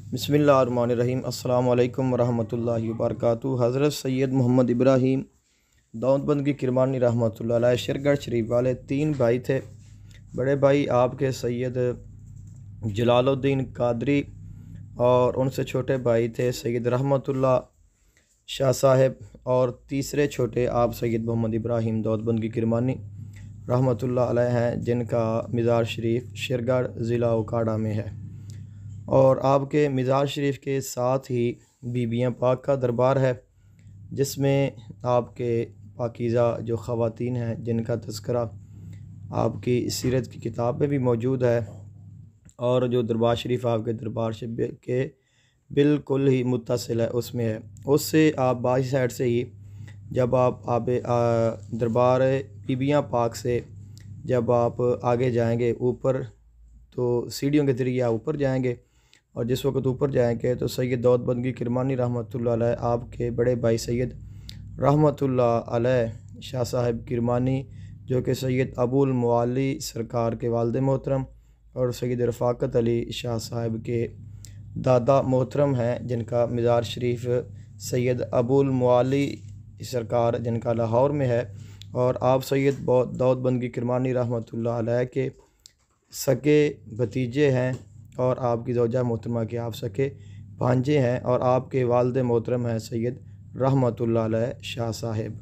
बिस्मिल्लाहिर्रहमानिर्रहीम। अस्सलामु अलैकुम वरहमतुल्लाहि वबरकातुहू। हज़रत सैयद मोहम्मद इब्राहीम दाऊदबंद की किरमानी रहमतुल्लाह अलैह शेरगढ़ शरीफ वाले तीन भाई थे। बड़े भाई आपके सैयद जलालुद्दीन कादरी और उनसे छोटे भाई थे सैयद रहमतुल्लाह शाह साहब, और तीसरे छोटे आप सैयद मोहम्मद इब्राहीम दाऊदबंद की किरमानी रहमतुल्लाह अलैह हैं, जिनका मज़ार शरीफ शेरगढ़ ज़िला उकाड़ा में है। और आपके मज़ार शरीफ के साथ ही बीबियाँ पाक का दरबार है, जिसमें आपके पाकीज़ा जो ख़वातीन हैं जिनका तज़किरा आपकी सीरत की किताब में भी मौजूद है, और जो दरबार शरीफ आपके दरबार शरीफ के बिल्कुल ही मुत्तसिल है उसमें है। उससे आप बाई साइड से ही जब आप दरबार बीबियाँ पाक से जब आप आगे जाएंगे ऊपर, तो सीढ़ियों के ज़रिए आप ऊपर जाएंगे, और जिस वक्त ऊपर जाएंगे तो सैयद दाऊदबंद की किरमानी रहमतुल्लाह अलैह आपके बड़े भाई सैयद रहमतुल्लाह अलैह शाह साहब किरमानी, जो कि सैयद अबुल मुअल्ली सरकार के वालिद मोहतरम और सैयद रफ़ाकत अली शाह साहब के दादा मोहतरम हैं, जिनका मज़ार शरीफ सैयद अबुल मुअल्ली सरकार जिनका लाहौर में है। और आप सैयद दाऊदबंद की किरमानी रहमतुल्लाह अलैह के सगे भतीजे हैं, और आपकी ज़ौजा मोहतरमा के आप सके भांजे हैं, और आपके वालिद मोहतरम हैं सैयद रहमतुल्लाह अलैह शाह साहब।